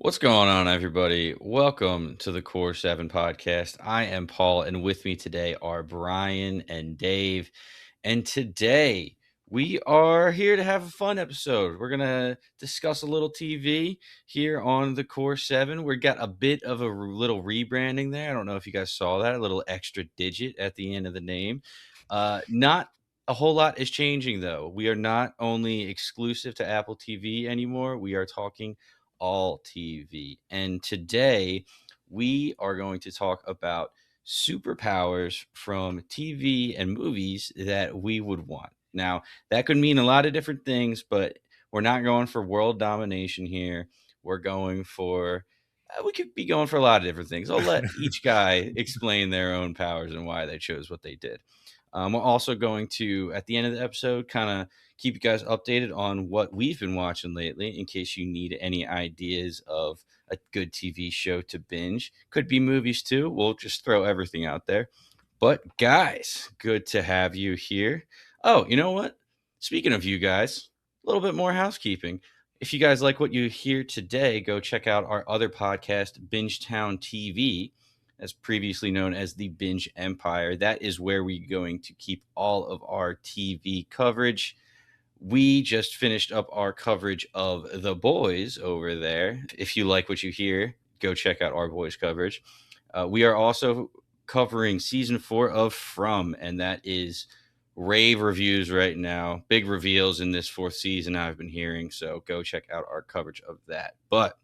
What's going on, everybody? Welcome to the Core 7 podcast. I am Paul, and with me today are Brian and Dave. And today we are here to have a fun episode. We're going to discuss a little TV here on the Core 7. We got a bit of a little rebranding there. I don't know if you guys saw that, a little extra digit at the end of the name. Not a whole lot is changing, though. We are not only exclusive to Apple TV anymore, we are talking all TV. And today we are going to talk about superpowers from TV and movies that we would want. Now, that could mean a lot of different things, but we're not going for world domination here. We're going for, we could be going for a lot of different things. I'll let each guy explain their own powers and why they chose what they did. We're also going to, at the end of the episode, kind of keep you guys updated on what we've been watching lately in case you need any ideas of a good TV show to binge. Could be movies too. We'll just throw everything out there. But guys, good to have you here. Oh, you know what? Speaking of you guys, a little bit more housekeeping. If you guys like what you hear today, go check out our other podcast, Bingetown TV, as previously known as the Binge Empire. That is where we're going to keep all of our TV coverage. We just finished up our coverage of The Boys over there. If you like what you hear, go check out our Boys coverage. We are also covering season 4 of From, and that is rave reviews right now. Big reveals in this 4th season I've been hearing, so go check out our coverage of that. But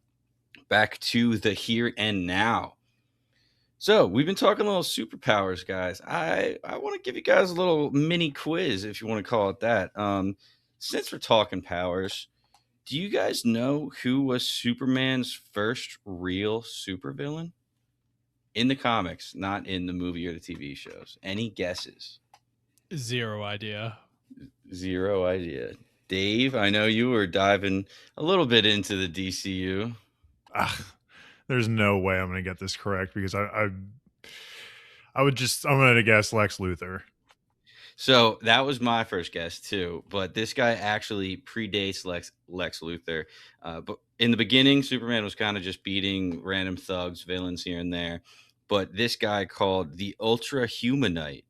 back to the here and now. So we've been talking a little superpowers, guys. I want to give you guys a little mini quiz, if you want to call it that. Since we're talking powers, do you guys know who was Superman's first real supervillain? In the comics, not in the movie or the TV shows. Any guesses? Zero idea. Zero idea. Dave, I know you were diving a little bit into the DCU. There's no way I'm going to get this correct because I'm going to guess Lex Luthor. So that was my first guess too, but this guy actually predates Lex Luthor. But in the beginning, Superman was kind of just beating random thugs, villains here and there. But this guy called the Ultra Humanite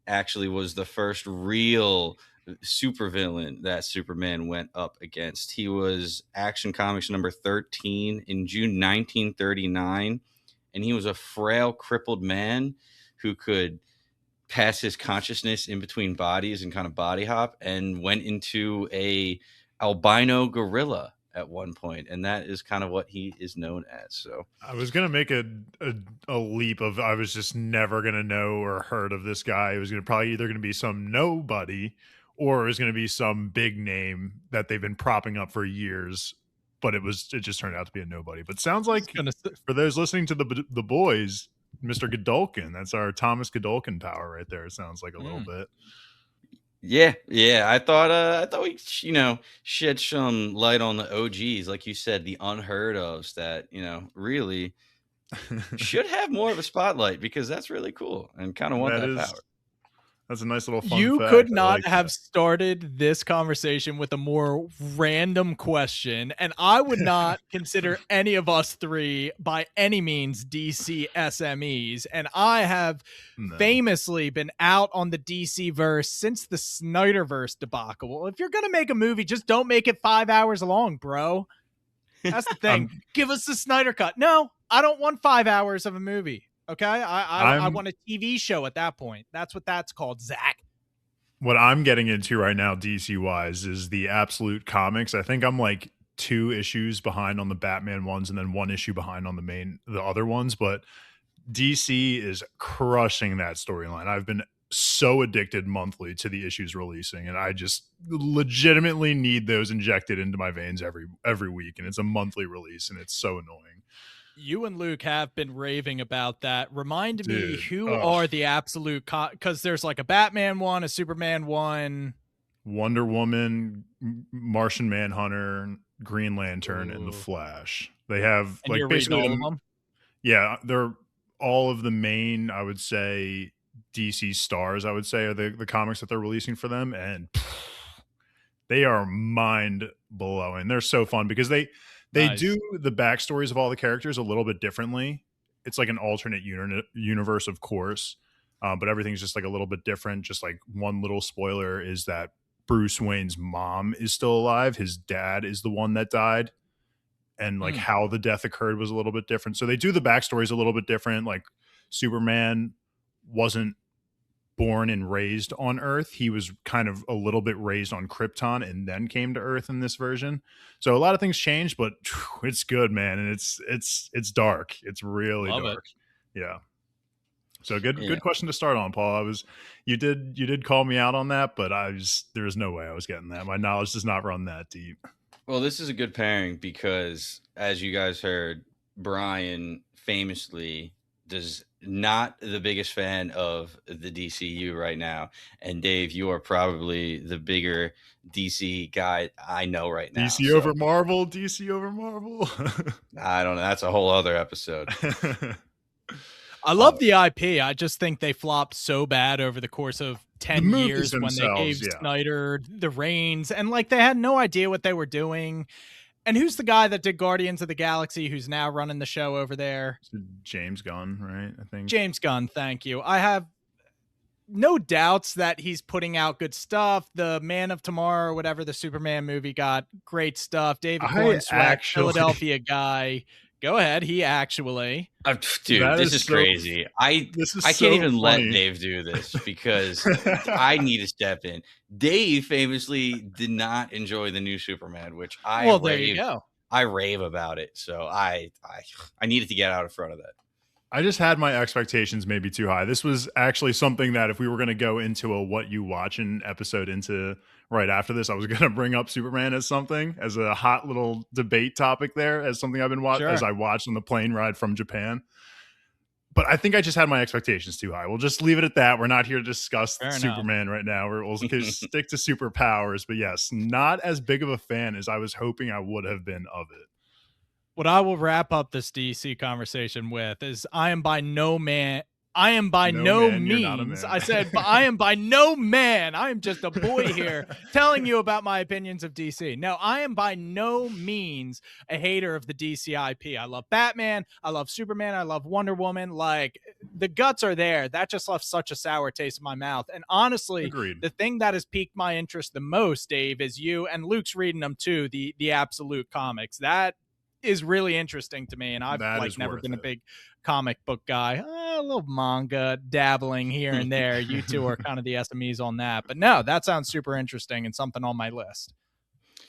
actually was the first real supervillain that Superman went up against. He was Action Comics number 13 in June 1939, and he was a frail, crippled man who could pass his consciousness in between bodies and kind of body hop, and went into a albino gorilla at one point, and that is kind of what he is known as. So I was going to make a leap of I was just never going to know or heard of this guy. It was going to probably either going to be some nobody or it was going to be some big name that they've been propping up for years, but it just turned out to be a nobody. But sounds like for those listening to the Boys, Mr. Godolkin, that's our Thomas Godolkin power right there. It sounds like a little bit. Yeah. I thought we, shed some light on the OGs, like you said, the unheard ofs that, really should have more of a spotlight because that's really cool and kind of want that power. That's a nice little fun You fact. could not have started this conversation with a more random question, and I would not consider any of us three by any means DC SMEs, and I have famously been out on the DC verse since the Snyderverse debacle. Well, if you're going to make a movie, just don't make it 5 hours long, bro. That's the thing. Give us the Snyder cut. No, I don't want 5 hours of a movie. Okay, I want a TV show at that point. That's what that's called, Zach. What I'm getting into right now, DC-wise, is the Absolute Comics. I think I'm like 2 issues behind on the Batman ones and then 1 issue behind on the other ones. But DC is crushing that storyline. I've been so addicted monthly to the issues releasing, and I just legitimately need those injected into my veins every week. And it's a monthly release, and it's so annoying. You and Luke have been raving about that. Remind me who are the absolute because there's like a Batman one, a Superman one, Wonder Woman, Martian Manhunter, Green Lantern, and the Flash. They have and like basically all of them. Yeah, they're all of the main, I would say, DC stars. I would say are the comics that they're releasing for them, and they are mind blowing. They're so fun because they They Nice. do the backstories of all the characters a little bit differently. It's like an alternate universe, of course, but everything's just like a little bit different. Just like one little spoiler is that Bruce Wayne's mom is still alive. His dad is the one that died, and like Mm. how the death occurred was a little bit different. So they do the backstories a little bit different. Like Superman wasn't born and raised on Earth. He was kind of a little bit raised on Krypton and then came to Earth in this version. So a lot of things changed, but it's good, man, and it's dark. It's really Love it. dark. Yeah. So good Yeah. question to start on, Paul. You did call me out on that, but there was no way I was getting that. My knowledge does not run that deep. Well, this is a good pairing because, as you guys heard, Brian famously does not the biggest fan of the DCU right now, and Dave, you are probably the bigger DC guy I know right now. DC over Marvel, DC over Marvel. I don't know. That's a whole other episode. I love the IP. I just think they flopped so bad over the course of 10 years when they gave Snyder the reins, and like they had no idea what they were doing. And who's the guy that did Guardians of the Galaxy who's now running the show over there? James Gunn, right? I think James Gunn. Thank you. I have no doubts that he's putting out good stuff. The Man of Tomorrow, or whatever, the Superman movie, got great stuff. David Cornsweet, Philadelphia guy. Go ahead. He actually. Dude, this is crazy. I can't even let Dave do this because I need to step in. Dave famously did not enjoy the new Superman, which there you go. I rave about it. So I needed to get out in front of that. I just had my expectations maybe too high. This was actually something that if we were going to go into a what you watching episode into right after this, I was going to bring up Superman as something, as a hot little debate topic there, as something I've been watching, as I watched on the plane ride from Japan. But I think I just had my expectations too high. We'll just leave it at that. We're not here to discuss Superman right now. We'll stick to superpowers. But yes, not as big of a fan as I was hoping I would have been of it. What I will wrap up this DC conversation with is I am by no means. I am by no means I am just a boy here telling you about my opinions of DC. No, I am by no means a hater of the DC IP. I love Batman. I love Superman. I love Wonder Woman. Like, the guts are there. That just left such a sour taste in my mouth. And honestly, Agreed. The thing that has piqued my interest the most, Dave, is you, and Luke's reading them too, the Absolute comics. That is really interesting to me, and I've never been a big comic book guy. A little manga dabbling here and there. You two are kind of the SMEs on that, but no, that sounds super interesting and something on my list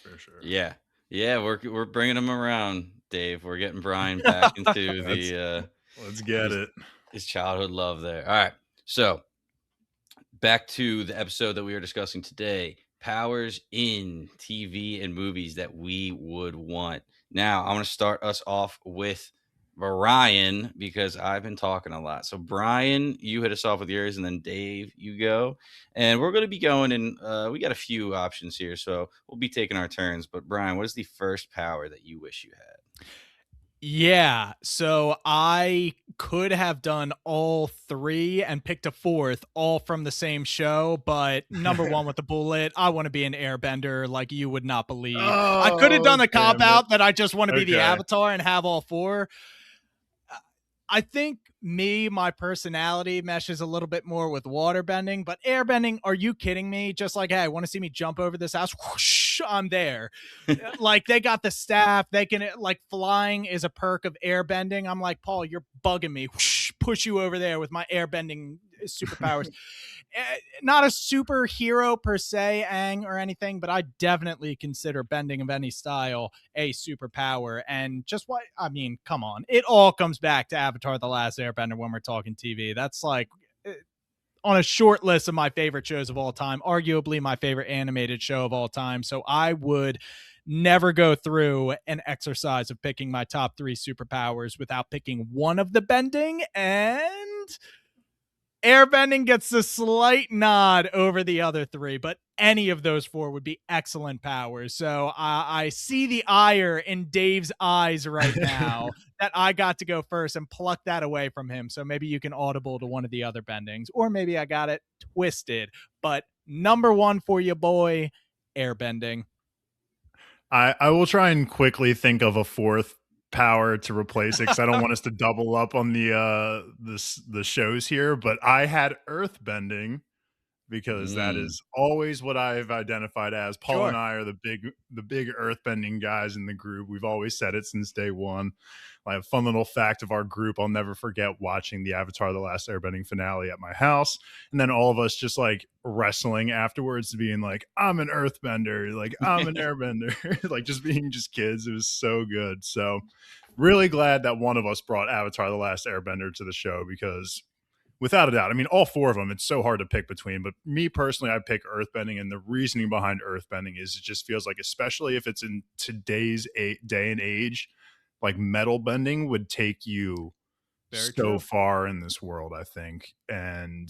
for sure. Yeah, we're bringing him around, Dave. We're getting Brian back into let's get his childhood love there. All right, so back to the episode that we are discussing today: powers in TV and movies that we would want. Now, I'm going to start us off with Brian because I've been talking a lot. So, Brian, you hit us off with yours, and then Dave, you go. And we're going to be going, and we got a few options here, so we'll be taking our turns. But, Brian, what is the first power that you wish you had? Yeah, so I could have done all three and picked a fourth, all from the same show, but number one with the bullet, I want to be an airbender like you would not believe. I could have done the cop-out that I just want to be the Avatar and have all four. I think my personality meshes a little bit more with waterbending, but airbending, are you kidding me? Just like, hey, I want to see me jump over this house. Whoosh, I'm there. Like, they got the staff. They can, like, flying is a perk of airbending. I'm like, Paul, you're bugging me. Whoosh, push you over there with my airbending superpowers. Not a superhero per se, Aang, or anything, but I definitely consider bending of any style a superpower. And just what I mean, come on, it all comes back to Avatar: The Last Airbender when we're talking TV. That's like on a short list of my favorite shows of all time, arguably my favorite animated show of all time. So I would never go through an exercise of picking my top three superpowers without picking one of the bending, and airbending gets the slight nod over the other three, but any of those four would be excellent powers. So I see the ire in Dave's eyes right now that I got to go first and pluck that away from him. So maybe you can audible to one of the other bendings, or maybe I got it twisted. But number one for you, boy, airbending. I will try and quickly think of a fourth power to replace it because I don't want us to double up on the shows here. But I had earth bending because that Mm. is always what I've identified as. Paul and Sure. I are the big earthbending guys in the group. We've always said it since day one. Like a fun little fact of our group, I'll never forget watching the Avatar: The Last Airbending finale at my house, and then all of us just like wrestling afterwards, being like, "I'm an earthbender," like "I'm an airbender," like just being just kids. It was so good. So really glad that one of us brought Avatar: The Last Airbender to the show because without a doubt. I mean, all four of them, it's so hard to pick between. But me personally, I pick earthbending. And the reasoning behind earthbending is it just feels like, especially if it's in today's day and age, like metal bending would take you Very so true. far in this world, I think. And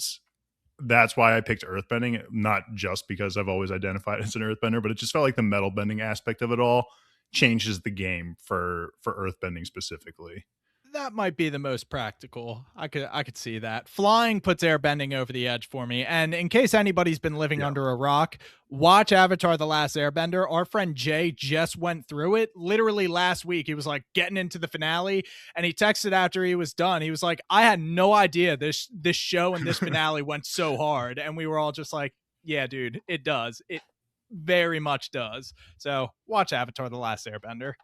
that's why I picked earthbending, not just because I've always identified as an earthbender, but it just felt like the metal bending aspect of it all changes the game for earthbending specifically. That might be the most practical. I could see that. Flying puts airbending over the edge for me. And in case anybody's been living Yeah. under a rock, watch Avatar: The Last Airbender. Our friend Jay just went through it literally last week. He was like getting into the finale and he texted after he was done. He was like, "I had no idea this show and this finale went so hard." And we were all just like, "Yeah, dude, it does. It very much does." So, watch Avatar: The Last Airbender.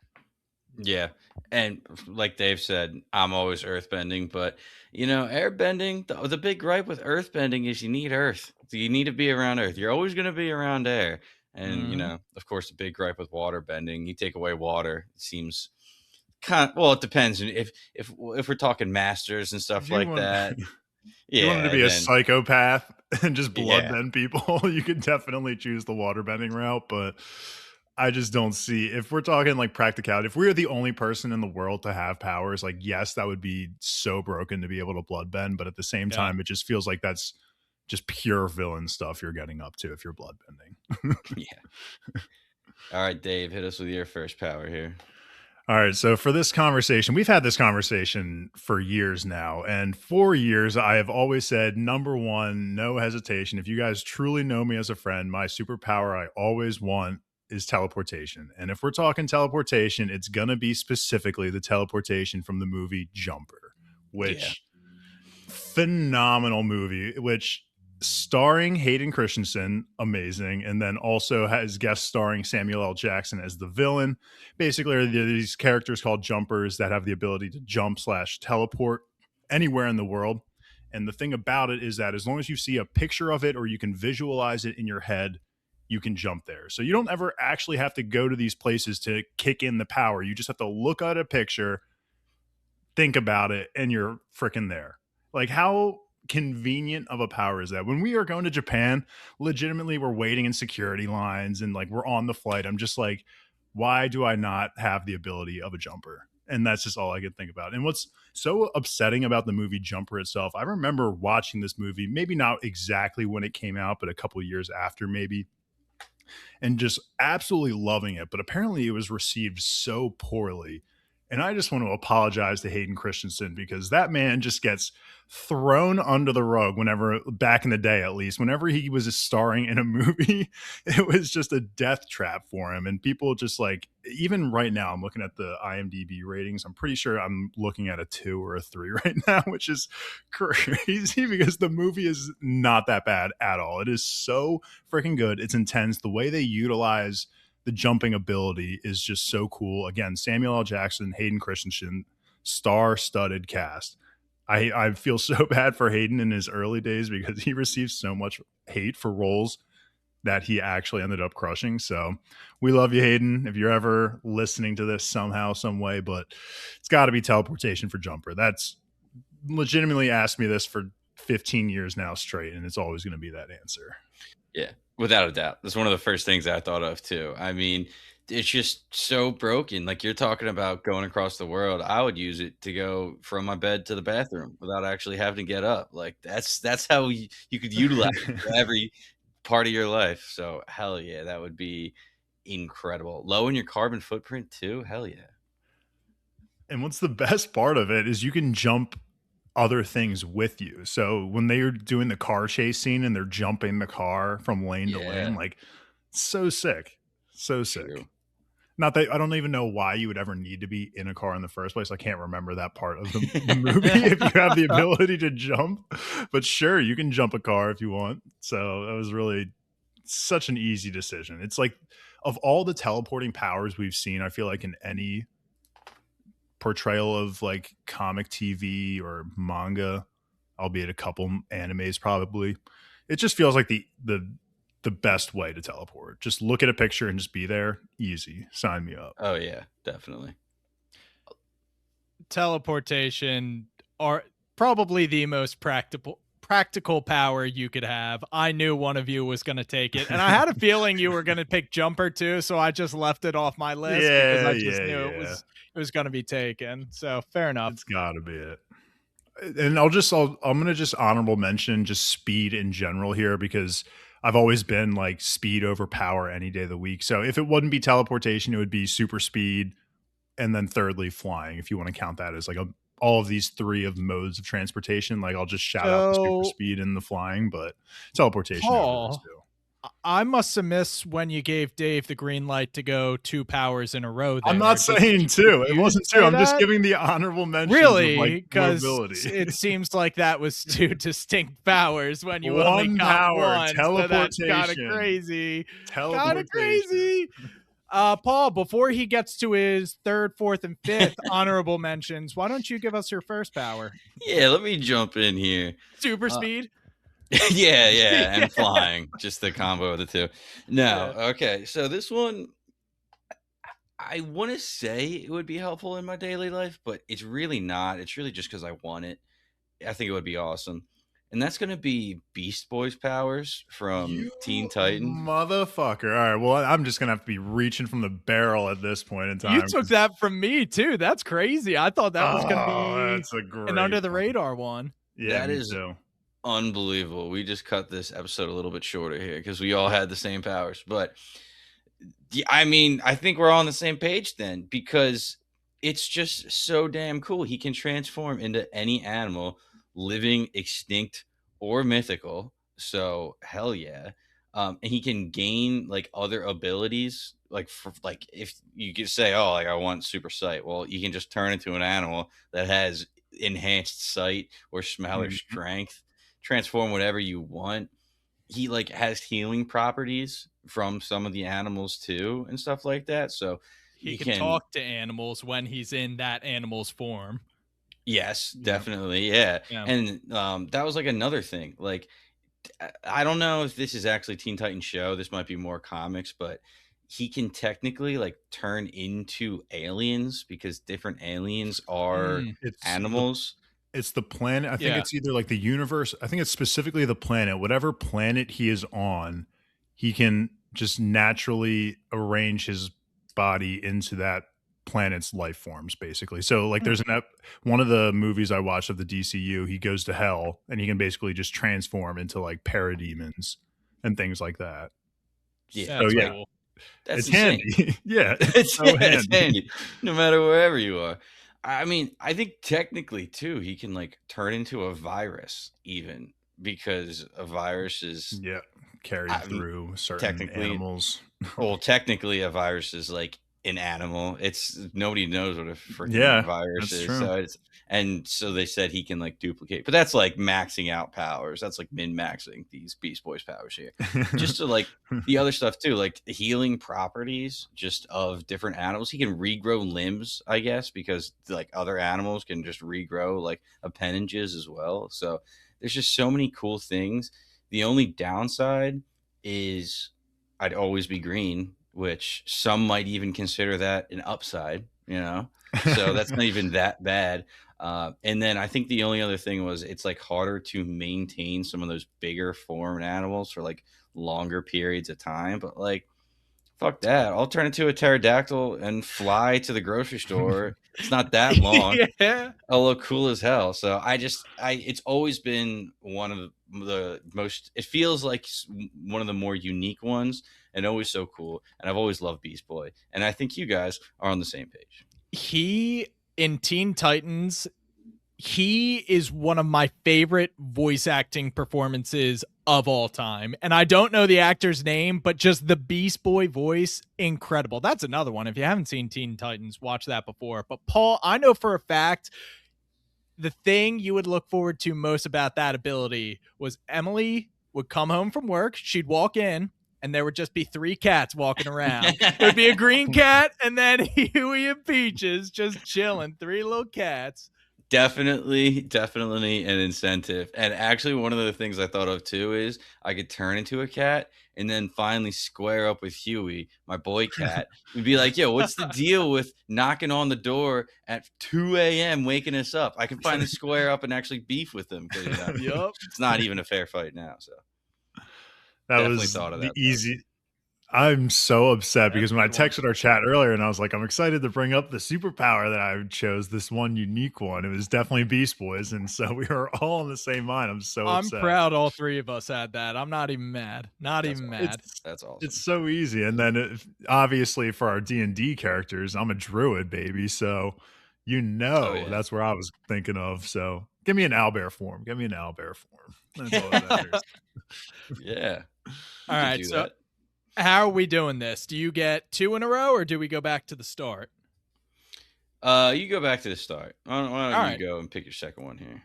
Yeah, and like Dave said, I'm always earthbending, but airbending. The big gripe with earthbending is you need earth. You need to be around earth. You're always going to be around air, and Mhm. of course, the big gripe with water bending. You take away water, it seems kind. Well, it depends. If we're talking masters and If stuff you like want that, If you wanted to yeah, be a then psychopath and just blood yeah, bend people, you could definitely choose the water bending route. But I just don't see if we're talking like practicality, if we are the only person in the world to have powers, like yes, that would be so broken to be able to blood bend. But at the same Yeah. time, it just feels like that's just pure villain stuff you're getting up to if you're blood bending. yeah. All right, Dave, hit us with your first power here. All right. So for this conversation, we've had this conversation for years now. And for years, I have always said number one, no hesitation. If you guys truly know me as a friend, my superpower I always want is teleportation. And if we're talking teleportation, it's going to be specifically the teleportation from the movie Jumper, Yeah, which phenomenal movie, which starring Hayden Christensen, amazing, and then also has guest starring Samuel L. Jackson as the villain. Basically, there are these characters called jumpers that have the ability to jump slash teleport anywhere in the world. And the thing about it is that as long as you see a picture of it or you can visualize it in your head, you can jump there. So you don't ever actually have to go to these places to kick in the power. You just have to look at a picture, think about it, and you're freaking there. Like, how convenient of a power is that? When we are going to Japan, legitimately, we're waiting in security lines and like we're on the flight. I'm just like, why do I not have the ability of a jumper? And that's just all I can think about. And what's so upsetting about the movie Jumper itself, I remember watching this movie, maybe not exactly when it came out, but a couple years after, maybe, and just absolutely loving it. But apparently it was received so poorly. And I just want to apologize to Hayden Christensen because that man just gets thrown under the rug whenever, back in the day at least, whenever he was starring in a movie, it was just a death trap for him. And people just like, even right now, I'm looking at the IMDb ratings. I'm pretty sure I'm looking at a 2 or a 3 right now, which is crazy because the movie is not that bad at all. It is so freaking good. It's intense. The way they utilize the jumping ability is just so cool. Again, Samuel L. Jackson, Hayden Christensen, star-studded cast. I feel so bad for Hayden in his early days because he received so much hate for roles that he actually ended up crushing. So we love you, Hayden, if you're ever listening to this somehow, some way, but it's got to be teleportation for Jumper. That's legitimately asked me this for 15 years now straight, and it's always going to be that answer. yeah, without a doubt. That's one of the first things I thought of too. I mean, it's just so broken. Like you're talking about going across the world. I would use it to go from my bed to the bathroom without actually having to get up. Like that's how you could utilize it for every part of your life. So hell yeah, that would be incredible. Low in your carbon footprint too. Hell yeah. And what's the best part of it is you can jump other things with you. So when they're doing the car chase scene and they're jumping the car from lane to lane, Yeah, like so sick. So true. sick. Not that I don't even know why you would ever need to be in a car in the first place. I can't remember that part of the movie if you have the ability to jump. But sure, you can jump a car if you want. So that was really such an easy decision. It's like of all the teleporting powers we've seen, I feel like in any portrayal of like comic TV or manga, albeit a couple animes probably, it just feels like the best way to teleport. Just look at a picture and just be there. Easy. Sign me up. Oh yeah, definitely. Teleportation are probably the most practical power you could have. I knew one of you was going to take it, and I had a feeling you were going to pick Jumper too, so I just left it off my list because I just knew it was going to be taken. So fair enough. It's got to be it. And I'm gonna just honorable mention just speed in general here, because I've always been like speed over power any day of the week. So if it wouldn't be teleportation, it would be super speed, and then thirdly flying, if you want to count that as like all of these three of modes of transportation. Like I'll just shout out the super speed and the flying, but teleportation over those two. I must have missed when you gave Dave the green light to go 2 powers in a row there. I'm not saying 2. It wasn't 2. I'm just giving the honorable mention. Really? Because it seems like that was 2 distinct powers when you only got one. Teleportation. So that's kind of crazy. Kind of crazy. Paul, before he gets to his 3rd, 4th, and 5th honorable mentions, why don't you give us your first power? Yeah, let me jump in here. Super speed? yeah, and flying. Just the combo of the two. No, okay. So this one, I want to say it would be helpful in my daily life, but it's really not. It's really just because I want it. I think it would be awesome. And that's going to be Beast Boy's powers from Teen Titans. Motherfucker. All right. Well, I'm just going to have to be reaching from the barrel at this point in time. You took that from me, too. That's crazy. I thought that was going to be an under the radar one. Yeah, that is unbelievable. We just cut this episode a little bit shorter here because we all had the same powers. But I mean, I think we're all on the same page then, because it's just so damn cool. He can transform into any animal, living, extinct, or mythical. So hell yeah. And he can gain like other abilities, like if you could say, oh, like I want super sight. Well, you can just turn into an animal that has enhanced sight or smell or strength. Transform whatever you want. He like has healing properties from some of the animals too and stuff like that. So he can talk to animals when he's in that animal's form. Yes, definitely. Yeah. And that was like another thing. Like, I don't know if this is actually Teen Titans show. This might be more comics, but he can technically like turn into aliens because different aliens are animals. It's the planet. I think it's either like the universe. I think it's specifically the planet. Whatever planet he is on, he can just naturally arrange his body into that planet's life forms, basically. So like there's one of the movies I watched of the DCU, he goes to hell and he can basically just transform into like parademons and things like that. Yeah. So yeah, cool. It's handy. Yeah. It's handy no matter wherever you are. I mean, I think technically too, he can like turn into a virus even, because a virus is carried through certain animals. Well, technically a virus is like an animal. It's nobody knows what a freaking virus is. True. So they said he can like duplicate, but that's like maxing out powers. That's like min-maxing these Beast Boys powers here. Just to like the other stuff too, like the healing properties just of different animals. He can regrow limbs, I guess, because like other animals can just regrow like appendages as well. So there's just so many cool things. The only downside is I'd always be green, which some might even consider that an upside, you know? So that's not even that bad. And then I think the only other thing was it's like harder to maintain some of those bigger form animals for like longer periods of time. But like, fuck that. I'll turn into a pterodactyl and fly to the grocery store. It's not that long. I'll look cool as hell. So it's always been one of the most, it feels like one of the more unique ones and always so cool. And I've always loved Beast Boy. And I think you guys are on the same page. He in Teen Titans, he is one of my favorite voice acting performances of all time. And I don't know the actor's name, but just the Beast Boy voice, incredible. That's another one. If you haven't seen Teen Titans, watch that before. But Paul, I know for a fact the thing you would look forward to most about that ability was Emily would come home from work, she'd walk in, and there would just be 3 cats walking around. There'd be a green cat, and then Huey and Peaches just chilling. 3 little cats. Definitely an incentive. And actually, one of the things I thought of too is I could turn into a cat and then finally square up with Huey, my boy cat, and be like, yo, what's the deal with knocking on the door at 2 a.m., waking us up? I can finally square up and actually beef with him because it's not even a fair fight now. So that definitely was thought of the that. easy. I'm so upset because when I texted our chat earlier and I was like, I'm excited to bring up the superpower that I chose, this one unique one. It was definitely Beast Boys. And so we were all on the same mind. I'm so upset. I'm proud all 3 of us had that. I'm not even mad. That's awesome. It's so easy. And then obviously for our D&D characters, I'm a druid, baby. So that's where I was thinking of. So give me an owlbear form. That's all that matters. Yeah. All right. So how are we doing this? Do you get 2 in a row or do we go back to the start? You go back to the start. Why don't you go and pick your second one here?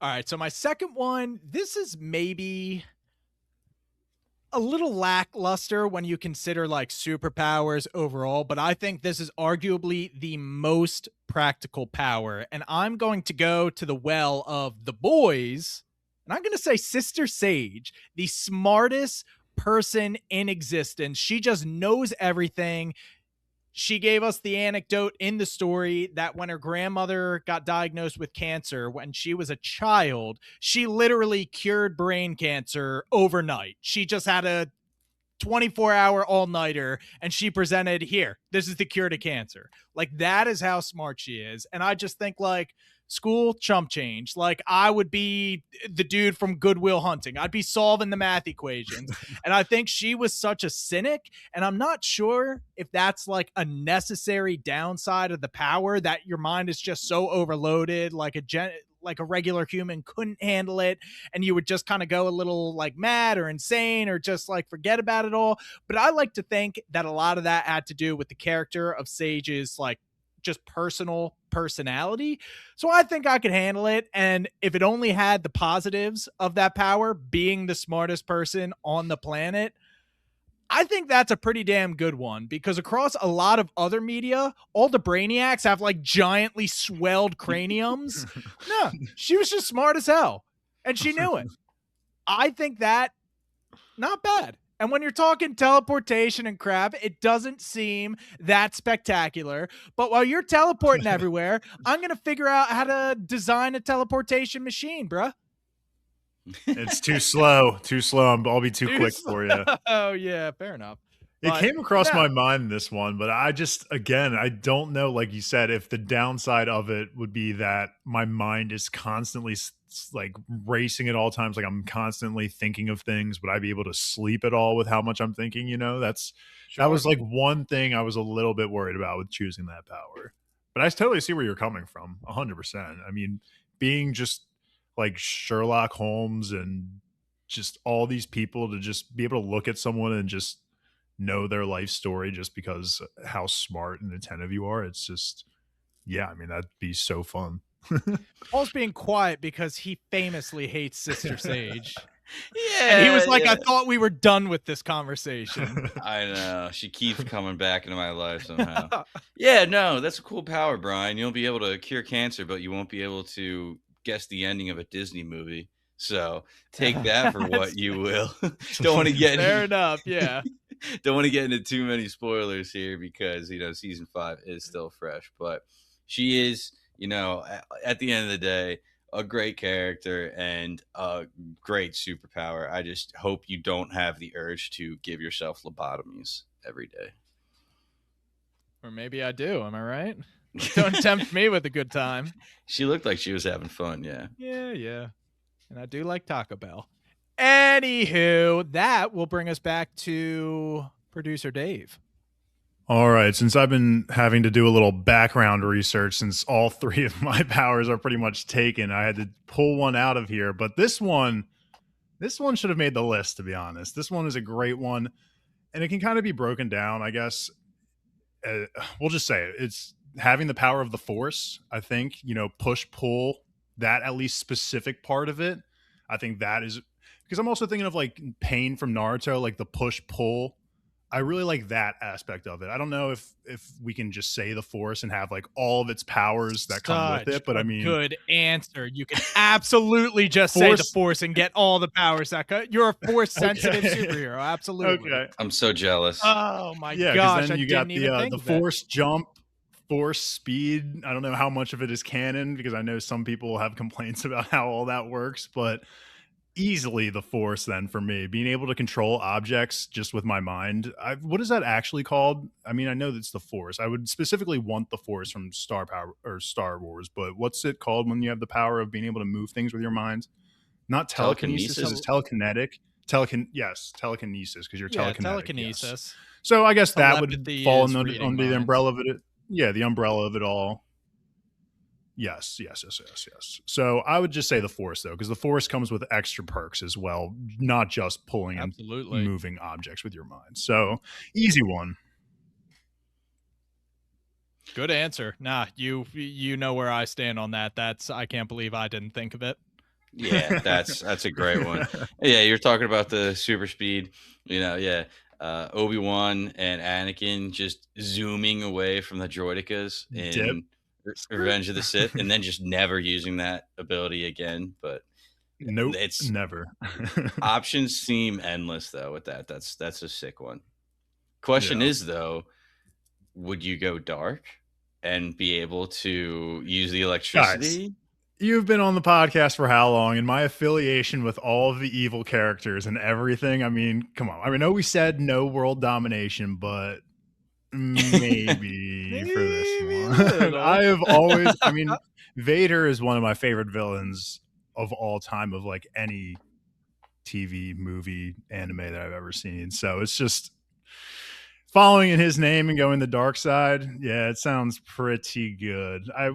All right. So my second one, this is maybe a little lackluster when you consider like superpowers overall, but I think this is arguably the most practical power. And I'm going to go to the well of the boys, and I'm going to say Sister Sage, the smartest person in existence. She just knows everything. She gave us the anecdote in the story that when her grandmother got diagnosed with cancer when she was a child, she literally cured brain cancer overnight. She just had a 24-hour all-nighter and she presented, here, this is the cure to cancer. Like, that is how smart she is. And I just think, like, school chump change. Like, I would be the dude from Good Will Hunting. I'd be solving the math equations. And I think she was such a cynic. And I'm not sure if that's like a necessary downside of the power, that your mind is just so overloaded, like a regular human couldn't handle it, and you would just kind of go a little like mad or insane or just like forget about it all. But I like to think that a lot of that had to do with the character of Sage's like just personality. So I think I could handle it. And if it only had the positives of that power, being the smartest person on the planet, I think that's a pretty damn good one, because across a lot of other media, all the brainiacs have like giantly swelled craniums. No, she was just smart as hell and she knew it. I think that not bad. And when you're talking teleportation and crap, it doesn't seem that spectacular. But while you're teleporting everywhere, I'm going to figure out how to design a teleportation machine, bruh. It's too slow. I'll be too quick for you. Oh, yeah, fair enough. It came across my mind in this one, but I don't know, like you said, if the downside of it would be that my mind is constantly like racing at all times. Like I'm constantly thinking of things. Would I be able to sleep at all with how much I'm thinking? That was like one thing I was a little bit worried about with choosing that power. But I totally see where you're coming from. 100%. I mean, being just like Sherlock Holmes and just all these people, to just be able to look at someone and just know their life story just because how smart and attentive you are. It's just, yeah, I mean, that'd be so fun. Paul's being quiet because he famously hates Sister Sage. Yeah. And he was like, I thought we were done with this conversation. I know. She keeps coming back into my life somehow. Yeah, no, that's a cool power, Brian. You'll be able to cure cancer, but you won't be able to guess the ending of a Disney movie. So take that for what you will. Don't want to get fair enough, yeah. Don't want to get into too many spoilers here because season 5 is still fresh, but she is, at the end of the day, a great character and a great superpower. I just hope you don't have the urge to give yourself lobotomies every day. Or maybe I do. Am I right? Don't tempt me with a good time. She looked like she was having fun. Yeah. Yeah. And I do like Taco Bell. Anywho, that will bring us back to producer Dave. All right. Since I've been having to do a little background research, since all 3 of my powers are pretty much taken, I had to pull one out of here. But this one This one should have made the list, to be honest. This one is a great one, and it can kind of be broken down, I guess. We'll just say it. It's having the power of the Force. I think, push pull, that at least specific part of it. I think that is because I'm also thinking of like Pain from Naruto, like the push pull. I really like that aspect of it. I don't know if we can just say the Force and have like all of its powers that come with it, but I mean, good answer. You can absolutely just say the Force and get all the powers that you're a Force sensitive superhero. Absolutely. Okay. I'm so jealous. Oh my gosh! Then you got the Force it. jump, Force speed. I don't know how much of it is canon because I know some people have complaints about how all that works, but easily the Force then for me, being able to control objects just with my mind. What is that actually called? I mean, I know that's the Force. I would specifically want the Force from Star Wars, but what's it called when you have the power of being able to move things with your mind? Not telekinesis, it's telekinetic. Telekinesis, because you're telekinetic. Telekinesis. Yes. So I guess that would fall under the umbrella of it. Yeah, the umbrella of it all. Yes. So I would just say the Force, though, because the Force comes with extra perks as well, not just pulling and moving objects with your mind. So easy one. Good answer. Nah, you know where I stand on that. I can't believe I didn't think of it. Yeah, that's a great one. Yeah, you're talking about the super speed, Obi-Wan and Anakin just zooming away from the droidicas in Revenge of the Sith, and then just never using that ability again. But nope, it's never. Options seem endless though with that. That's a sick one. Question is though, would you go dark and be able to use the electricity? Guys, you've been on the podcast for how long? And my affiliation with all of the evil characters and everything, I mean, come on. I know we said no world domination, but maybe for this one. I have always, Vader is one of my favorite villains of all time, of like any TV, movie, anime that I've ever seen. So it's just following in his name and going the dark side. Yeah, it sounds pretty good. I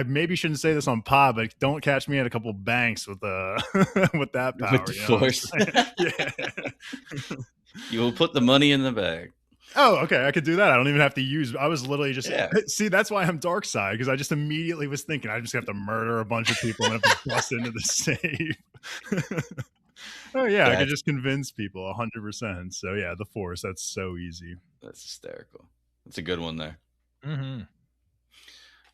maybe shouldn't say this on pod, but don't catch me at a couple banks with with that power. With the Force. Yeah. You will put the money in the bag. Oh, okay. I could do that. I don't even have to use. I was literally just see. That's why I'm dark side, because I just immediately was thinking I just have to murder a bunch of people and have to bust into the safe. Oh yeah, I could just convince people 100%. So yeah, the Force. That's so easy. That's hysterical. That's a good one there. Mm-hmm.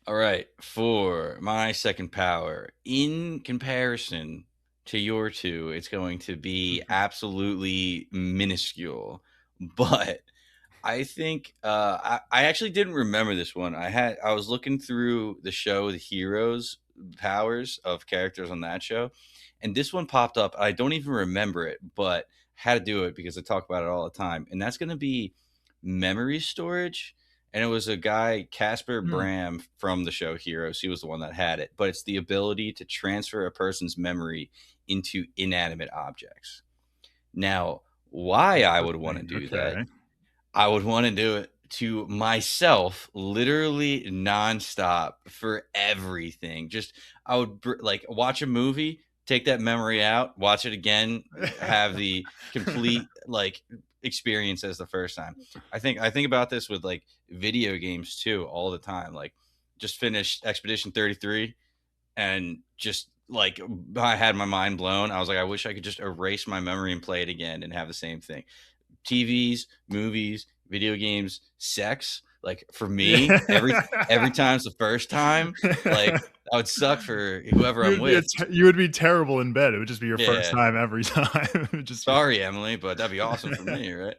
All right, for my second power, in comparison to your two, it's going to be absolutely minuscule, but I think I actually didn't remember this one. I was looking through the show, the Heroes powers of characters on that show, and this one popped up. I don't even remember it, but had to do it because I talk about it all the time, and that's going to be memory storage. And it was a guy, Casper Bram, from the show Heroes. He was the one that had it. But it's the ability to transfer a person's memory into inanimate objects. Now, why I would want to do that, I would want to do it to myself, literally nonstop for everything. Just, I would like watch a movie, take that memory out, watch it again, have the complete like experience as the first time. I think about this with like video games too all the time. Like just finished Expedition 33 and just like I had my mind blown. I was like, I wish I could just erase my memory and play it again and have the same thing. TVs, movies, video games, sex. Like for me, every time's the first time. Like that would suck for whoever I'm with. You would be terrible in bed. It would just be your first time every time. Sorry, Emily, but that'd be awesome for me, right?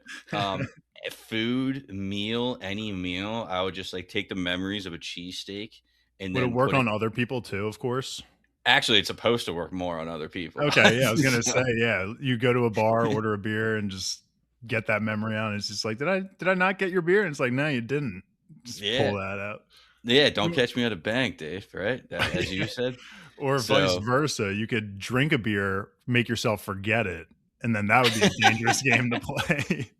Food, meal, any meal, I would just like take the memories of a cheesesteak and would then it work on other people too, of course? Actually, it's supposed to work more on other people. Okay, yeah, I was gonna say, yeah. You go to a bar, order a beer, and just get that memory out. And it's just like, did I not get your beer? And it's like, no, you didn't. Just pull that out. Yeah, don't catch me at a bank, Dave, right? As you said. Or vice versa. You could drink a beer, make yourself forget it, and then that would be a dangerous game to play.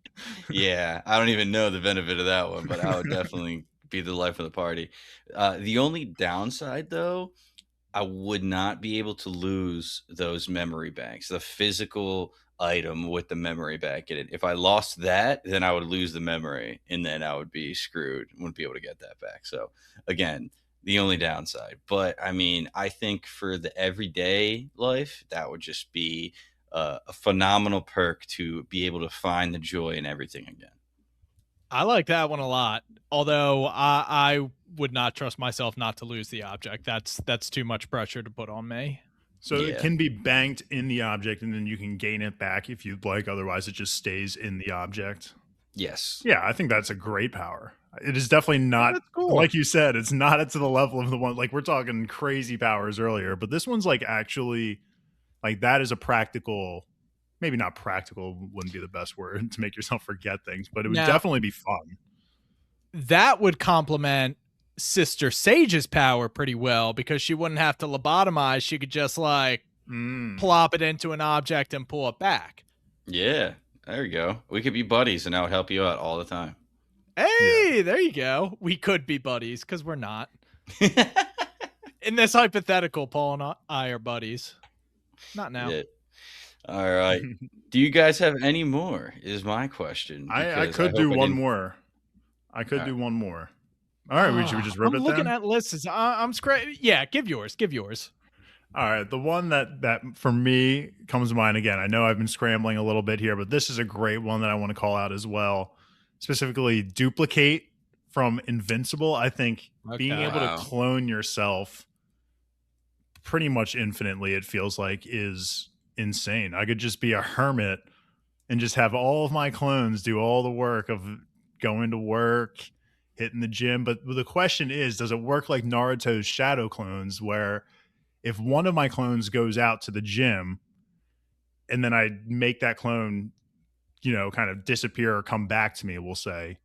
Yeah, I don't even know the benefit of that one, but I would definitely be the life of the party. The only downside, though, I would not be able to lose those memory banks, the physical item with the memory bank in it. If I lost that, then I would lose the memory and then I would be screwed. Wouldn't be able to get that back. So again, the only downside. But I mean, I think for the everyday life, that would just be a phenomenal perk to be able to find the joy in everything again. I like that one a lot. Although I would not trust myself not to lose the object. That's too much pressure to put on me. So it Yeah. can be banked in the object and then you can gain it back if you'd like. Otherwise, it just stays in the object. Yes. Yeah, I think that's a great power. It is definitely not, That's cool. like you said, it's not to the level of the one, like we're talking crazy powers earlier, but this one's like actually, like that is a practical, maybe not practical wouldn't be the best word to make yourself forget things, but it would Now- definitely be fun. That would complement Sister Sage's power pretty well because she wouldn't have to lobotomize. She could just like plop it into an object and pull it back. Yeah. There you go. We could be buddies and I would help you out all the time. Hey, there you go. We could be buddies because we're not. In this hypothetical, Paul and I are buddies. Not now. Yeah. All right. Do you guys have any more? Is my question. I because could hope do I one didn't- more. I could All do one more. All right, should we just rip I'm it looking then? at lists. I'm scraping. Yeah, give yours. Give yours. All right, the one that for me comes to mind again. I know I've been scrambling a little bit here, but this is a great one that I want to call out as well. Specifically, duplicate from Invincible. I think being Okay. able Wow. to clone yourself pretty much infinitely, it feels like, is insane. I could just be a hermit and just have all of my clones do all the work of going to work, hitting the gym. But the question is, does it work like Naruto's shadow clones, where if one of my clones goes out to the gym and then I make that clone, kind of disappear or come back to me, we'll say,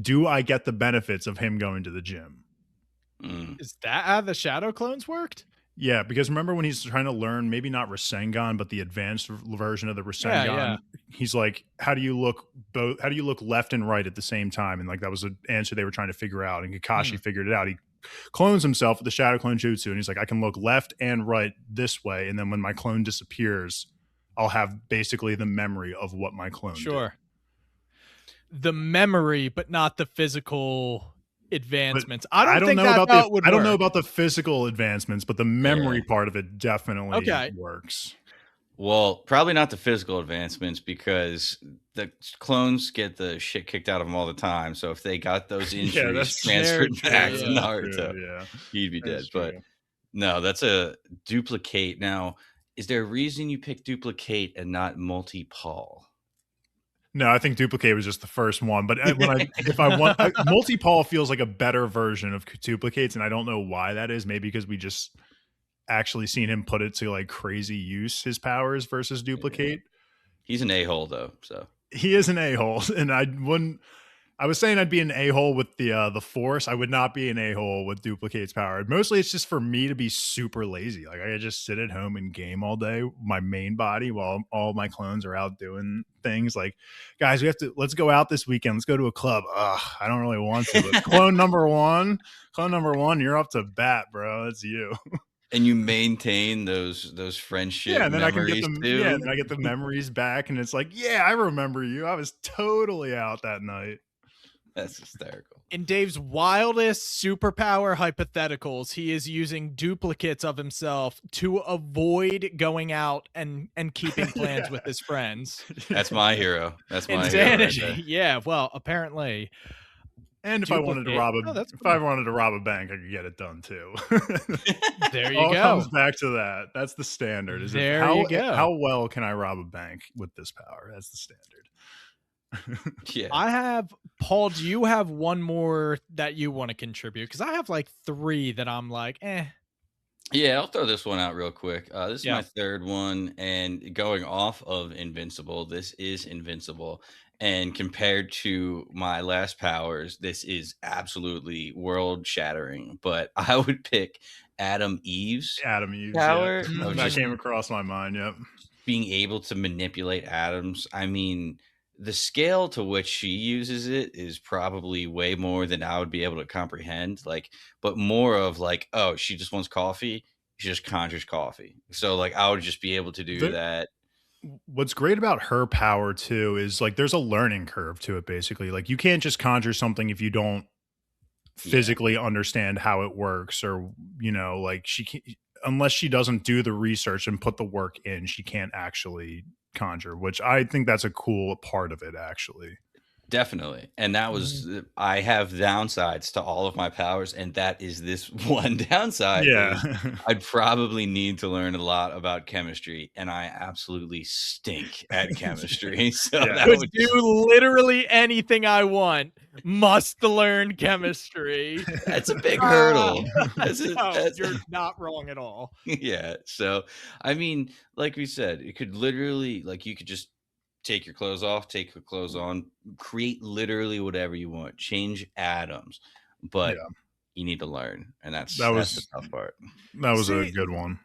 do I get the benefits of him going to the gym? Is that how the shadow clones worked? Yeah, because remember when he's trying to learn, maybe not Rasengan, but the advanced version of the Rasengan, yeah. he's like, how do you look left and right at the same time? And like that was an answer they were trying to figure out. And Kakashi figured it out. He clones himself with the shadow clone jutsu, and he's like, I can look left and right this way, and then when my clone disappears, I'll have basically the memory of what my clone did. The memory, but not the physical advancements. But I don't think that's how it would I don't know work. about the physical advancements, but the memory part of it definitely Okay. works. Well, probably not the physical advancements because the clones get the shit kicked out of them all the time. So if they got those injuries that's transferred very back true, to yeah. Naruto, True, yeah. he'd be dead. That's But true. no, that's a duplicate. Now, is there a reason you picked duplicate and not multi-Paul? No, I think duplicate was just the first one. But multi-Paul feels like a better version of duplicates, and I don't know why that is. Maybe because we just actually seen him put it to like crazy use, his powers versus duplicate. He's an a-hole though, so He is an a-hole, and I was saying I'd be an a-hole with the force. I would not be an a-hole with duplicate's power. Mostly it's just for me to be super lazy. Like I could just sit at home and game all day, my main body, while all my clones are out doing things. Like, guys, let's go out this weekend. Let's go to a club. Ugh, I don't really want to. But clone number one, you're up to bat, bro. That's you. and you maintain those friendship Yeah, and then I can memories get them. too. Yeah, and then I get the memories back, and it's like, yeah, I remember you. I was totally out that night. That's hysterical. In Dave's wildest superpower hypotheticals, he is using duplicates of himself to avoid going out and keeping plans with his friends. That's my hero. That's my hero. Right Insanity. there. Yeah, well, apparently. And if I wanted to Duplicate. if I wanted to rob a bank, I could get it done too. There you All go. comes back to that. That's the standard. There you go. How well can I rob a bank with this power? That's the standard. Yeah. I have, Paul, do you have one more that you want to contribute? Because I have like 3 that I'm like, Yeah, I'll throw this one out real quick. This is Yeah. my third one, and going off of Invincible, this is Invincible. And compared to my last powers, this is absolutely world shattering. But I would pick Adam Eve's Adam Eves. power Yeah. of That just came across my mind. Yep. being able to manipulate atoms. I mean, the scale to which she uses it is probably way more than I would be able to comprehend. Like, but more of like, oh, she just wants coffee. just conjures coffee. So like I would just be able to do that. What's great about her power too is like there's a learning curve to it basically. Like you can't just conjure something if you don't Yeah, physically understand how it works or like she can unless she doesn't do the research and put the work in, she can't actually conjure, which I think that's a cool part of it actually. definitely. And that Mhm. was I have downsides to all of my powers, and that is this one downside Yeah. is I'd probably need to learn a lot about chemistry, and I absolutely stink at chemistry. So Yeah. that Could would do just literally anything I want. Must learn chemistry. that's a big Ah, hurdle. no, That's you're not wrong at all. yeah. So I mean, like we said, it could literally like you could just take your clothes off, take your clothes on, create literally whatever you want, change atoms, but Yeah. you need to learn, and That that's the was tough part. that was a See, good one.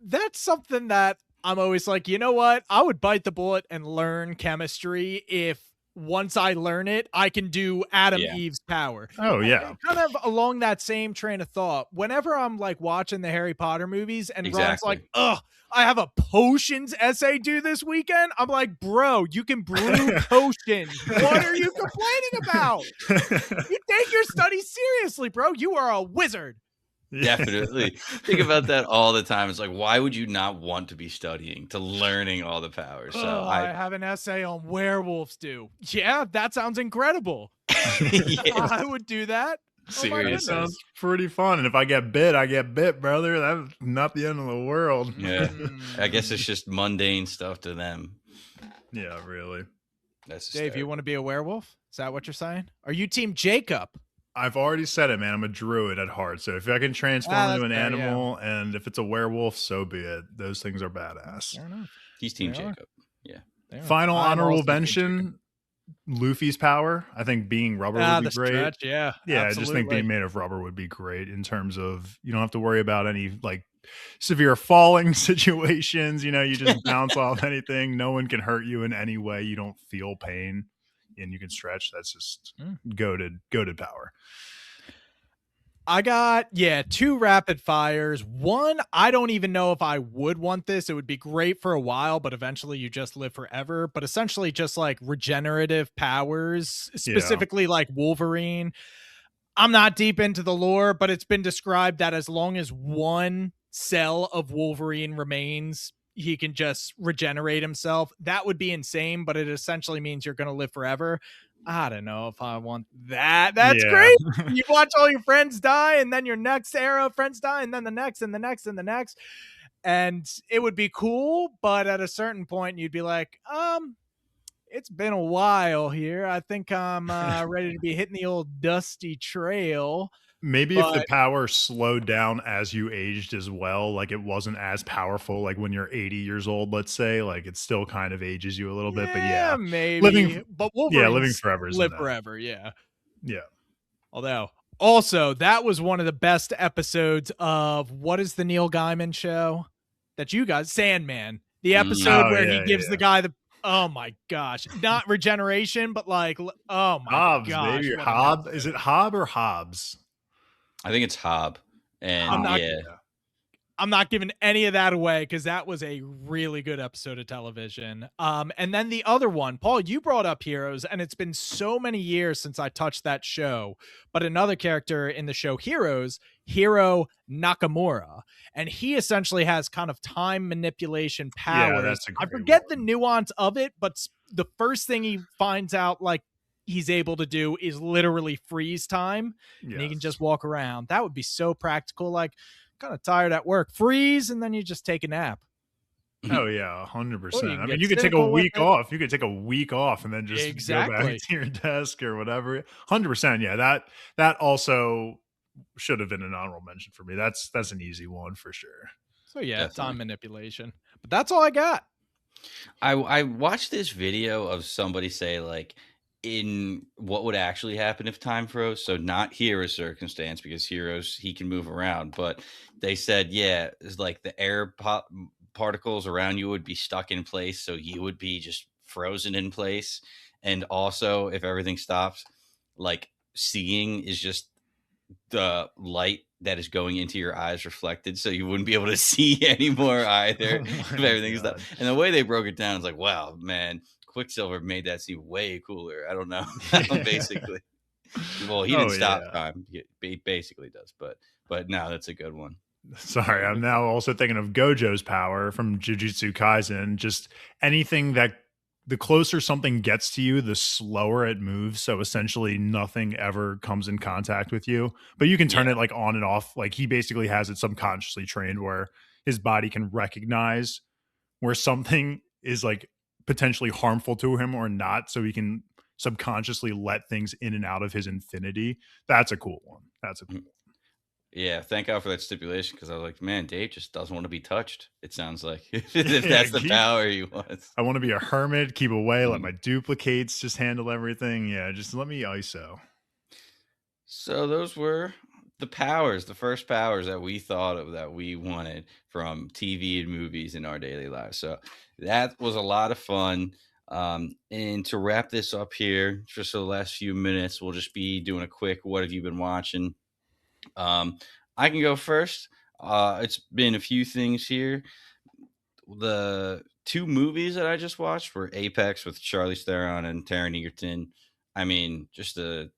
that's something that I'm always like, you know what? I would bite the bullet and learn chemistry if once I learn it, I can do Adam Yeah, Eve's power. Oh yeah. Kind of along that same train of thought. Whenever I'm like watching the Harry Potter movies and Ron's like, exactly. "Ugh, I have a potions essay due this weekend." I'm like, "Bro, you can brew potions. What are you complaining about? You take your studies seriously, bro. You are a wizard." Yeah. Definitely. Think about that all the time. It's like, why would you not want to be studying to learning all the powers? So Oh, I have an essay on werewolves due. Yeah, that sounds incredible. yeah, I would do that. Oh my That seriously. goodness. sounds pretty fun. And if I get bit, I get bit, brother. That's not the end of the world. Yeah. I guess it's Mm. just mundane stuff to them. Yeah, really. That's Dave, you hysterical. want to be a werewolf? Is that what you're saying? Are you team Jacob? I've already said it, man. I'm a druid at heart. So if I can transform into That's an fair, yeah. animal and if it's a werewolf, so be it. Those things are badass. Fair enough. He's Team They are. Jacob. Yeah. They are. Final I'm honorable also team Jacob. mention, Luffy's power. I think being rubber would be The great. stretch, yeah, Yeah, I just think absolutely. being made of rubber would be great in terms of you don't have to worry about any like severe falling situations. You just bounce off anything. No one can hurt you in any way. You don't feel pain and you can stretch. That's just Mm. goated power. I got, yeah, 2 rapid fires. One, I don't even know if I would want this. It would be great for a while, but eventually you just live forever. But essentially, just like regenerative powers, Yeah. specifically like Wolverine. I'm not deep into the lore, but it's been described that as long as one cell of Wolverine remains, he can just regenerate himself. That would be insane, but it essentially means you're going to live forever. I don't know if I want that. That's Yeah. great. You watch all your friends die, and then your next era of friends die, and then the next, and the next, and the next. And it would be cool, but at a certain point, you'd be like, it's been a while here. I think I'm ready to be hitting the old dusty trail. Maybe if the But power slowed down as you aged as well, like it wasn't as powerful, like when you're 80 years old, let's say, like it still kind of ages you a little bit. But yeah, yeah, maybe. living, But yeah, living Wolverines forever isn't live that. forever. Yeah. Yeah. Although, also, that was one of the best episodes of what is the Neil Gaiman show that you guys, Sandman, the episode Oh where he yeah, gives yeah. the guy the, oh my gosh, not regeneration, but like, oh my Hobbs, gosh, baby. what an Hob. Is episode. it Hob or Hobbs? I think it's Hob. I'm And not Hobbs. yeah, Yeah. I'm not giving any of that away because that was a really good episode of television. And then the other one, Paul, you brought up Heroes, and it's been so many years since I touched that show. But another character in the show Heroes, Hiro Nakamura, and he essentially has kind of time manipulation Yeah, powers. that's a I great forget the one. nuance of it, but the first thing he finds out, like, he's able to do is literally freeze time, and he can Yes. just walk around. That would be so practical. Like, kind of tired at work, freeze, and then you just take a nap. Oh yeah, Or you 100%. can I mean, get you could take a cynical with week it. off. You could take a week off and then just go back Exactly. to your desk or whatever. 100%. Yeah, that also should have been an honorable mention for me. That's an easy one for sure. So yeah, definitely. time manipulation. But that's all I got. I watched this video of somebody say like in what would actually happen if time froze. So not Hero's circumstance because Heroes he can move around, but they said yeah, it's like the particles around you would be stuck in place, so you would be just frozen in place. And also, if everything stops, like seeing is just the light that is going into your eyes reflected, so you wouldn't be able to see anymore either. Oh If my everything's done. god. And the way they broke it down is like, wow, man, Quicksilver made that seem way cooler. I don't know. Yeah. Basically. Well, he Oh didn't stop yeah. time. He basically does, but no, that's a good one. Sorry, Very I'm good. now also thinking of Gojo's power from Jujutsu Kaisen. Just anything that the closer something gets to you, the slower it moves. So essentially, nothing ever comes in contact with you. But you can turn Yeah. it like on and off. Like he basically has it subconsciously trained where his body can recognize where something is like potentially harmful to him or not. So he can subconsciously let things in and out of his infinity. That's a cool one. That's a cool Mm. Yeah, thank God for that stipulation because I was like, man, Dave just doesn't want to be touched. It sounds like if yeah, that's the power he wants. I want to be a hermit, keep away, let Mm. my duplicates just handle everything. Yeah, just let me ISO. So those were the powers, the first powers that we thought of that we wanted from TV and movies in our daily lives. So that was a lot of fun. And to wrap this up here, just for the last few minutes, we'll just be doing a quick "What have you been watching?" Um, I can go first. It's been a few things here. The two movies that I just watched were Apex with Charlize Theron and Taron Egerton. I mean, just a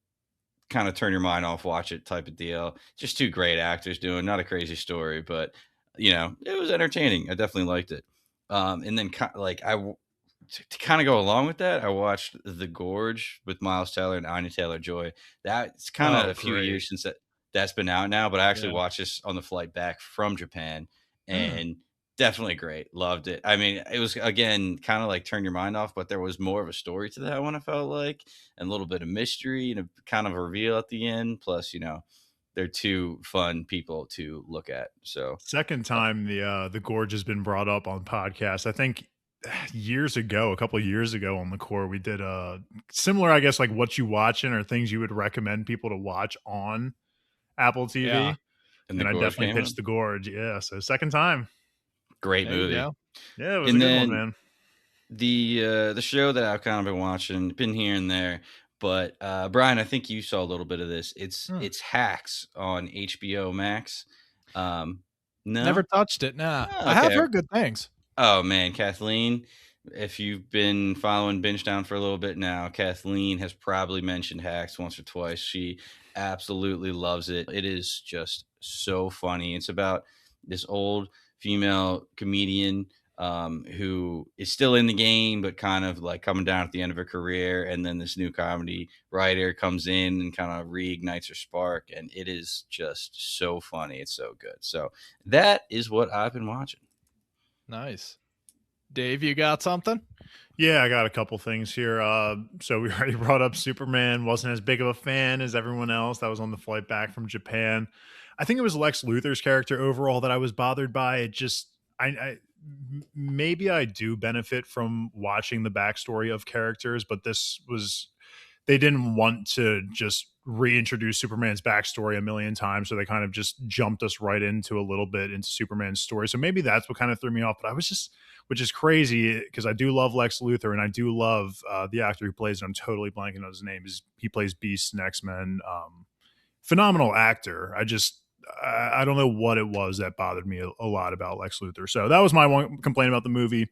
kind of turn your mind off, watch it type of deal. Just two great actors doing, not a crazy story, but it was entertaining. I definitely liked it. And then to kind of go along with that, I watched The Gorge with Miles Teller and Anya Taylor-Joy. That's kind of Oh, a few great. years since that's been out now, but I actually Yeah. watched this on the flight back from Japan Mm. and definitely great. Loved it. I mean, it was again kind of like turn your mind off, but there was more of a story to that one, I felt like, and a little bit of mystery and a kind of a reveal at the end. Plus, they're two fun people to look at. So Second uh, time the gorge has been brought up on podcasts. I think years ago, a couple of years ago on the core, we did a similar, I guess, like what you watching or things you would recommend people to watch on Apple Yeah, TV. and The And I Gorge definitely came up. pitched the gorge. Yeah. So second time. Great there you movie. go. Yeah, it was a And good one, then man. the show that I've kind of been watching, been here and there, but Brian, I think you saw a little bit of this. It's Hmm. it's Hacks on HBO Max. No, Never touched it. Nah, oh, I have okay. heard good things. Oh man, Kathleen, if you've been following Binge Down for a little bit now, Kathleen has probably mentioned Hacks once or twice. She absolutely loves it. It is just so funny. It's about this old female comedian who is still in the game, but kind of like coming down at the end of her career. And then this new comedy writer comes in and kind of reignites her spark. And it is just so funny. It's so good. So that is what I've been watching. Nice. Dave, you got something? Yeah, I got a couple things here. So we already brought up Superman. Wasn't as big of a fan as everyone else. That was on the flight back from Japan. I think it was Lex Luthor's character overall that I was bothered by. It just, maybe I do benefit from watching the backstory of characters, but this was they didn't want to just reintroduce Superman's backstory a million times, so they kind of just jumped us right into a little bit into Superman's story. So maybe that's what kind of threw me off. But I was just, which is crazy because I do love Lex Luthor and I do love the actor who plays it. I'm totally blanking on his name. He plays Beast in X Men. Phenomenal actor. I don't know what it was that bothered me a lot about Lex Luthor. So that was my one complaint about the movie.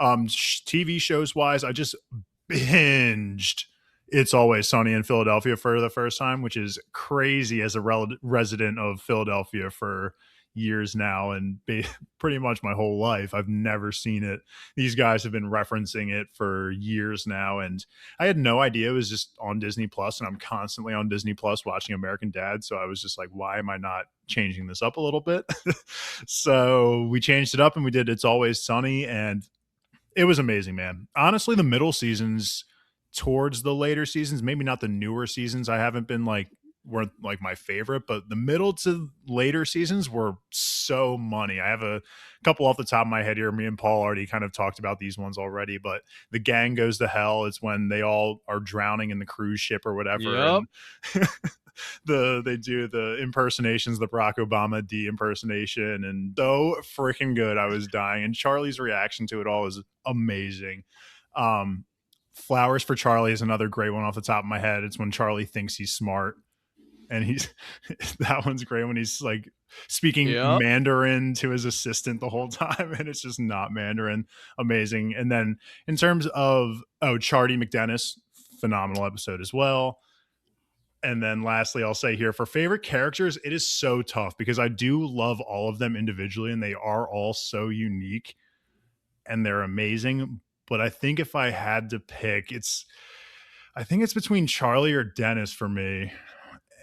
TV shows wise, I just binged It's Always Sunny in Philadelphia for the first time, which is crazy as a resident of Philadelphia for years now and pretty much my whole life. I've never seen it. These guys have been referencing it for years now, and I had no idea it was just on Disney Plus, and I'm constantly on Disney Plus watching American Dad, so I was just like, why am I not changing this up a little bit? So we changed it up and we did It's Always Sunny, and it was amazing, man. Honestly, the middle seasons towards the later seasons, maybe not the newer seasons, I haven't been like were like my favorite, but the middle to later seasons were so money. I have a couple off the top of my head here. Me and Paul already kind of talked about these ones already, but the gang goes to hell. It's when they all are drowning in the cruise ship or whatever, Yep. and they do the impersonations, the Barack Obama impersonation, and so freaking good. I was dying, and Charlie's reaction to it all is amazing. Flowers for Charlie is another great one off the top of my head. It's when Charlie thinks he's smart. and he's that one's great when he's like speaking Yep. Mandarin to his assistant the whole time, and it's just not Mandarin. Amazing. And then in terms of Charlie McDennis, phenomenal episode as well. And then lastly, I'll say here for favorite characters, it is so tough because I do love all of them individually, and they are all so unique and they're amazing. But I think if I had to pick, I think it's between Charlie or Dennis for me.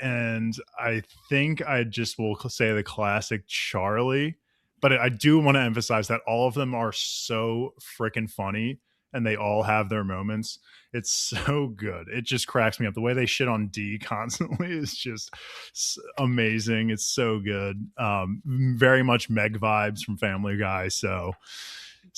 And I think I just will say the classic Charlie. But I do want to emphasize that all of them are so freaking funny and they all have their moments. It's so good. It just cracks me up. The way they shit on D constantly is just amazing. It's so good. Very much Meg vibes from Family Guy. So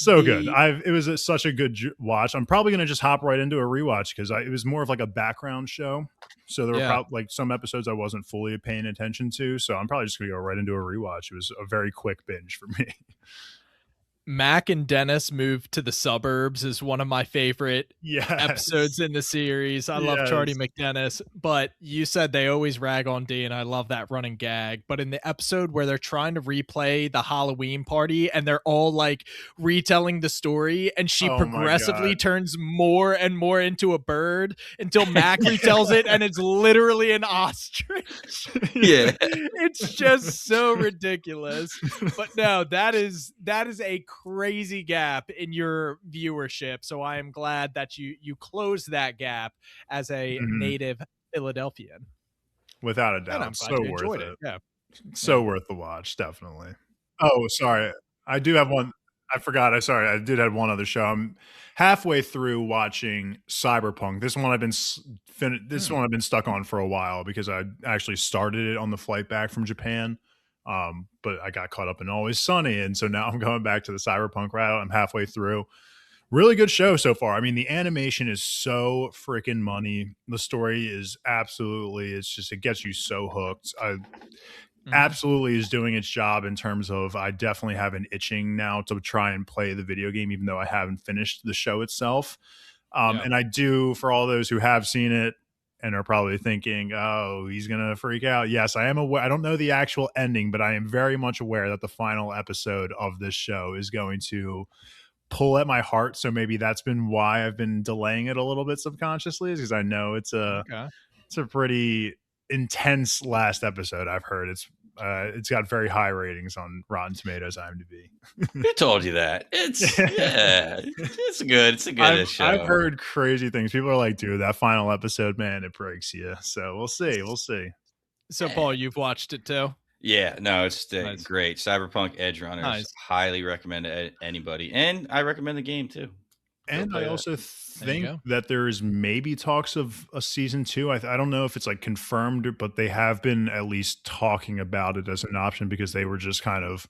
good. It was such a good watch. I'm probably going to just hop right into a rewatch because it was more of like a background show. So there were probably like some episodes I wasn't fully paying attention to. So I'm probably just going to go right into a rewatch. It was a very quick binge for me. Mac and Dennis moved to the suburbs is one of my favorite episodes in the series. I love Charlie McDennis, but you said they always rag on D, and I love that running gag. But in the episode where they're trying to replay the Halloween party and they're all like retelling the story, and she progressively turns more and more into a bird until Mac retells it, and it's literally an ostrich. Yeah. It's just so ridiculous. But no, that is a crazy gap in your viewership. So I am glad that you closed that gap as a native Philadelphian. Without a doubt. So worth it. Yeah. So worth the watch, definitely. Oh, sorry. I do have one. I forgot. I did have one other show. I'm halfway through watching Cyberpunk. This one I've been stuck on for a while because I actually started it on the flight back from Japan. But I got caught up in Always Sunny, and so now I'm going back to the Cyberpunk route. I'm halfway through. Really good show so far. I mean, the animation is so freaking money. The story is absolutely, it gets you so hooked. Absolutely is doing its job in terms of I definitely have an itching now to try and play the video game, even though I haven't finished the show itself. And I do, for all those who have seen it and are probably thinking, oh, he's going to freak out. Yes, I am aware. I don't know the actual ending, but I am very much aware that the final episode of this show is going to pull at my heart. So maybe that's been why I've been delaying it a little bit subconsciously, is because I know it's a pretty intense last episode. I've heard it's got very high ratings on Rotten Tomatoes, IMDb. Who told you that? It's good. It's a good show. I've heard crazy things. People are like, dude, that final episode, man, it breaks you. So we'll see. So Paul, you've watched it too? Yeah, no, it's great. Cyberpunk Edge Runners, highly recommend to anybody, and I recommend the game too. And I also think that there's maybe talks of a season 2. I don't know if it's like confirmed, but they have been at least talking about it as an option because they were just kind of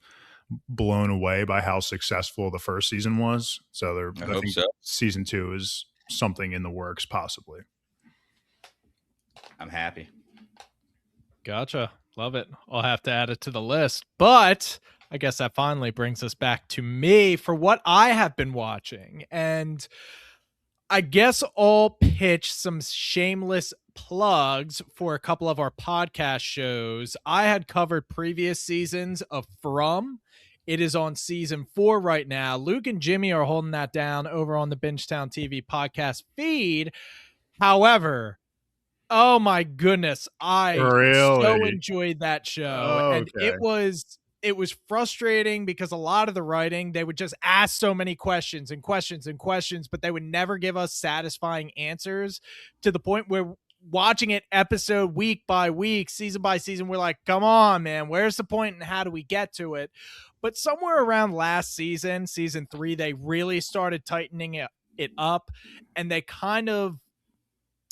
blown away by how successful the first season was. So I think season 2 is something in the works, possibly. I'm happy. Gotcha. Love it. I'll have to add it to the list. But I guess that finally brings us back to me for what I have been watching. And I guess I'll pitch some shameless plugs for a couple of our podcast shows. I had covered previous seasons of From. It is on season 4 right now. Luke and Jimmy are holding that down over on the BingetownTV podcast feed. However, oh my goodness, I so enjoyed that show. And it was frustrating because a lot of the writing, they would just ask so many questions and questions and questions, but they would never give us satisfying answers, to the point where watching it episode week by week, season by season, we're like, come on, man, where's the point and how do we get to it? But somewhere around last season 3, they really started tightening it up, and they kind of,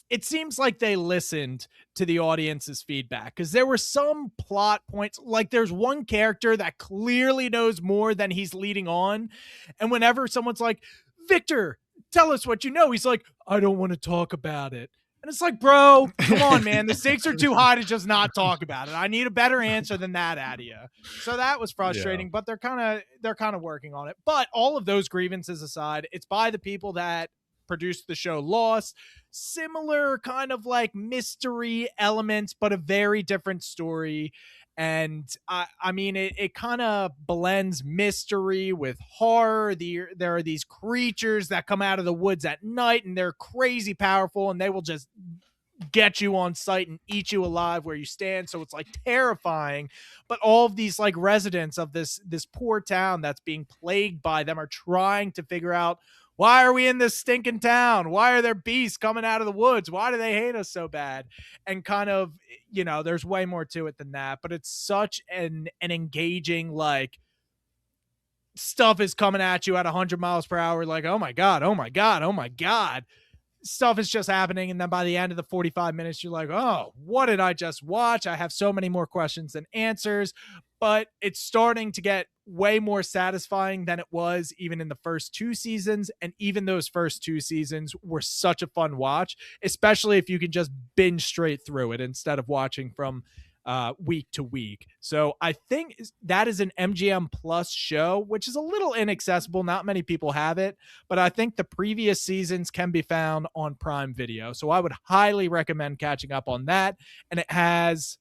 it seems like they listened to the audience's feedback, because there were some plot points, like there's one character that clearly knows more than he's leading on. And whenever someone's like, Victor, tell us what you know, he's like, I don't want to talk about it. And it's like, bro, come on, man. The stakes are too high to just not talk about it. I need a better answer than that out of you. So that was frustrating, but they're kind of working on it. But all of those grievances aside, it's by the people that produced the show Lost. Similar kind of like mystery elements, but a very different story. And I mean, it kind of blends mystery with horror. There are these creatures that come out of the woods at night, and they're crazy powerful, and they will just get you on sight and eat you alive where you stand. So it's like terrifying, but all of these like residents of this poor town that's being plagued by them are trying to figure out, why are we in this stinking town? Why are there beasts coming out of the woods? Why do they hate us so bad? And kind of, there's way more to it than that, but it's such an engaging, like, stuff is coming at you at 100 miles per hour. Like, oh my God, oh my God, oh my God. Stuff is just happening, and then by the end of the 45 minutes you're like, oh, what did I just watch? I have so many more questions than answers. But it's starting to get way more satisfying than it was even in the first 2 seasons, and even those first 2 seasons were such a fun watch, especially if you can just binge straight through it instead of watching from week to week. So I think that is an MGM Plus show, which is a little inaccessible. Not many people have it, but I think the previous seasons can be found on Prime Video. So I would highly recommend catching up on that. And it has,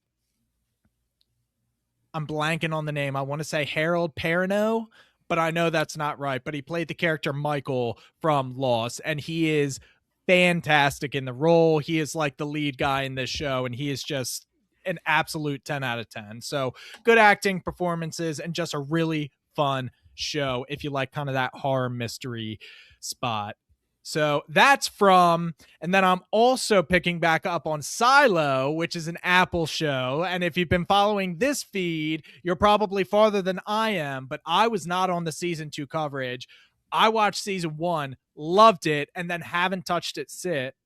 I'm blanking on the name. I want to say Harold Perrineau, but I know that's not right. But he played the character Michael from Lost, and he is fantastic in the role. He is like the lead guy in this show, and he is just an absolute 10 out of 10. So good acting, performances, and just a really fun show if you like kind of that horror mystery spot. So that's from, and then I'm also picking back up on Silo, which is an Apple show. And if you've been following this feed, you're probably farther than I am, but I was not on the season 2 coverage. I watched season 1, loved it, and then haven't touched it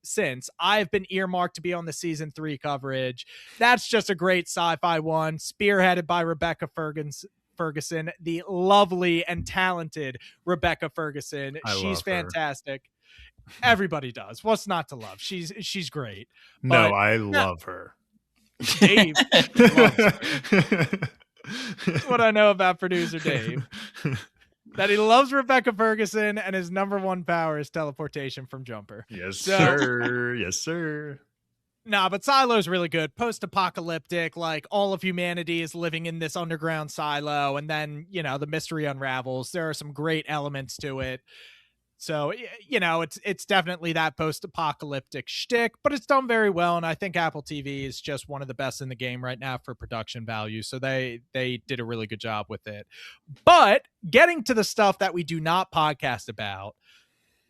since. I've been earmarked to be on the season 3 coverage. That's just a great sci-fi one, spearheaded by Rebecca Ferguson, the lovely and talented Rebecca Ferguson. She's fantastic. Everybody does. What's not to love? She's great. No, I love her. Dave loves her. That's what I know about producer Dave. That he loves Rebecca Ferguson, and his number one power is teleportation from Jumper. Yes, sir. Yes, sir. Nah, but Silo's really good. Post-apocalyptic, like all of humanity is living in this underground silo, and then, the mystery unravels. There are some great elements to it. So, it's definitely that post-apocalyptic shtick, but it's done very well, and I think Apple TV is just one of the best in the game right now for production value, so they did a really good job with it. But getting to the stuff that we do not podcast about,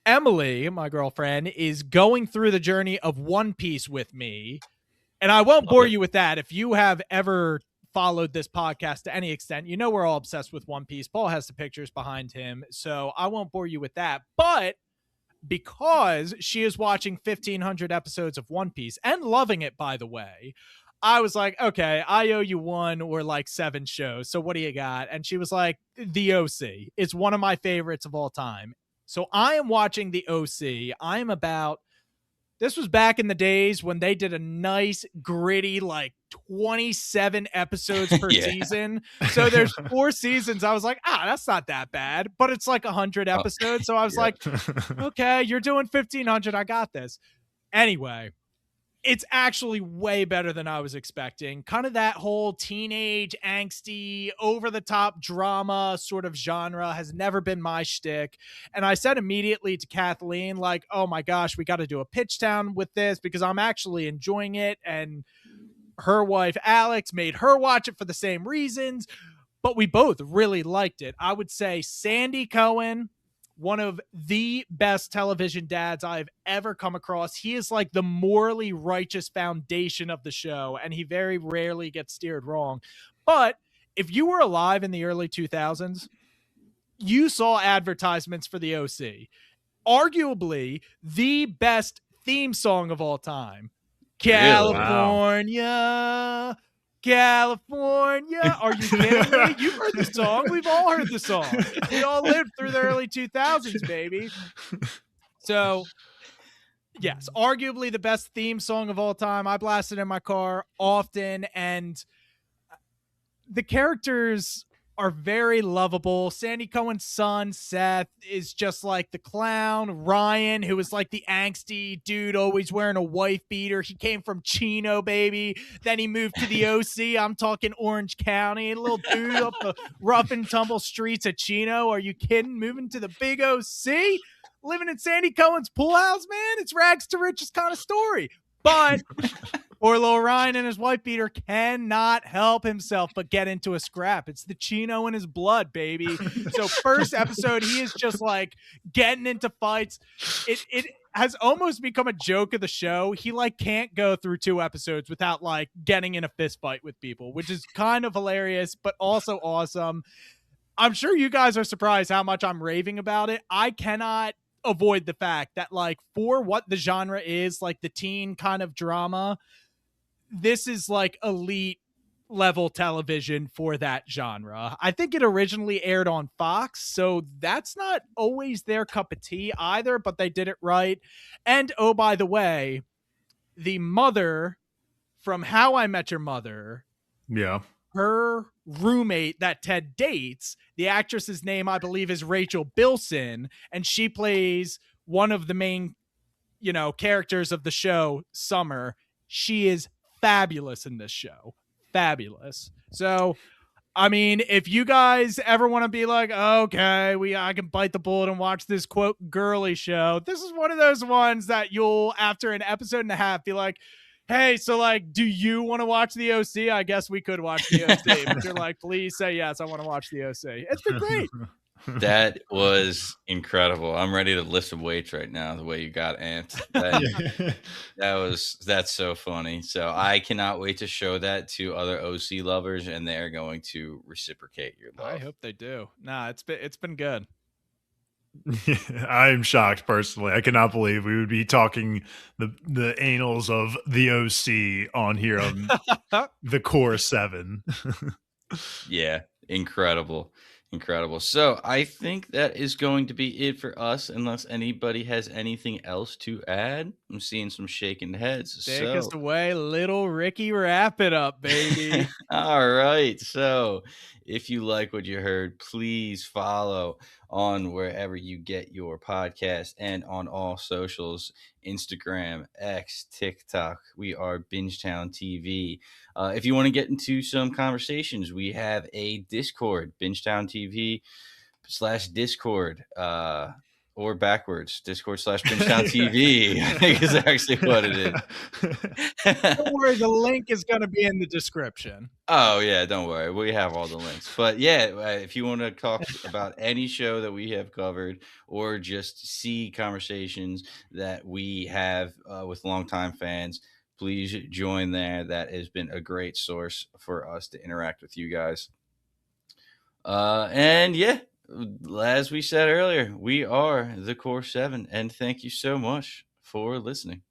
Emily, my girlfriend, is going through the journey of One Piece with me, and I won't bore you with that. If you have ever followed this podcast to any extent, we're all obsessed with One Piece. Paul has the pictures behind him, so I won't bore you with that. But because she is watching 1,500 episodes of One Piece and loving it, by the way, I was like, okay, I owe you 1 or like 7 shows. So what do you got? And she was like, The OC. It's one of my favorites of all time. So I am watching The OC. This was back in the days when they did a nice, gritty, like 27 episodes per season. So there's 4 seasons. I was like, that's not that bad. But it's like 100 episodes. So I was like, okay, you're doing 1,500. I got this. Anyway, it's actually way better than I was expecting. Kind of that whole teenage, angsty, over-the-top drama sort of genre has never been my shtick. And I said immediately to Kathleen, like, oh my gosh, we got to do a pitch down with this because I'm actually enjoying it. And her wife, Alex, made her watch it for the same reasons. But we both really liked it. I would say Sandy Cohen, one of the best television dads I've ever come across. He is like the morally righteous foundation of the show, and he very rarely gets steered wrong. But if you were alive in the early 2000s, you saw advertisements for the OC. Arguably the best theme song of all time. California. Wow. California. Are you kidding me? You've heard the song. We've all heard the song. We all lived through the early 2000s, baby. So, yes, arguably the best theme song of all time. I blast it in my car often, and the characters are very lovable. Sandy Cohen's son, Seth, is just like the clown. Ryan, who is like the angsty dude, always wearing a wife beater. He came from Chino, baby. Then he moved to the OC. I'm talking Orange County. A little dude up the rough and tumble streets of Chino. Are you kidding? Moving to the big OC? Living in Sandy Cohen's pool house, man. It's rags to riches kind of story. But poor little Ryan and his wife beater cannot help himself but get into a scrap. It's the Chino in his blood, baby. So first episode, he is just like getting into fights. It has almost become a joke of the show. He like can't go through 2 episodes without like getting in a fist fight with people, which is kind of hilarious, but also awesome. I'm sure you guys are surprised how much I'm raving about it. I cannot avoid the fact that like for what the genre is, like the teen kind of drama, this is like elite level television for that genre. I think it originally aired on Fox, so that's not always their cup of tea either, but they did it right. And oh, by the way, the mother from How I Met Your Mother, Yeah. her roommate that Ted dates, the actress's name, I believe, is Rachel Bilson, and she plays one of the main, characters of the show, Summer. She is fabulous in this show. Fabulous. So, I mean, if you guys ever want to be like, okay, I can bite the bullet and watch this quote girly show, this is one of those ones that you'll, after an episode and a half, be like, hey, so like, do you want to watch the OC? I guess we could watch the OC. But you're like, please say yes, I want to watch the OC. It's been great. That was incredible. I'm ready to lift some weights right now, the way you got amped. That's so funny. So I cannot wait to show that to other OC lovers, and they're going to reciprocate your love. I hope they do. Nah, it's been good. I'm shocked personally. I cannot believe we would be talking the annals of the OC on here on the Core 7. Yeah, incredible. So I think that is going to be it for us, unless anybody has anything else to add. I'm seeing some shaking heads. Take us away, little Ricky. Wrap it up, baby. All right. So if you like what you heard, please follow on wherever you get your podcast and on all socials, Instagram, X, TikTok. We are Bingetown TV. If you want to get into some conversations, we have a Discord, BingetownTV/Discord, or backwards, Discord/BingetownTV, I think is actually what it is. Don't worry, the link is going to be in the description. Oh, yeah, don't worry. We have all the links. But yeah, if you want to talk about any show that we have covered, or just see conversations that we have with longtime fans, please join there. That has been a great source for us to interact with you guys. And yeah, as we said earlier, we are the Core 7, and thank you so much for listening.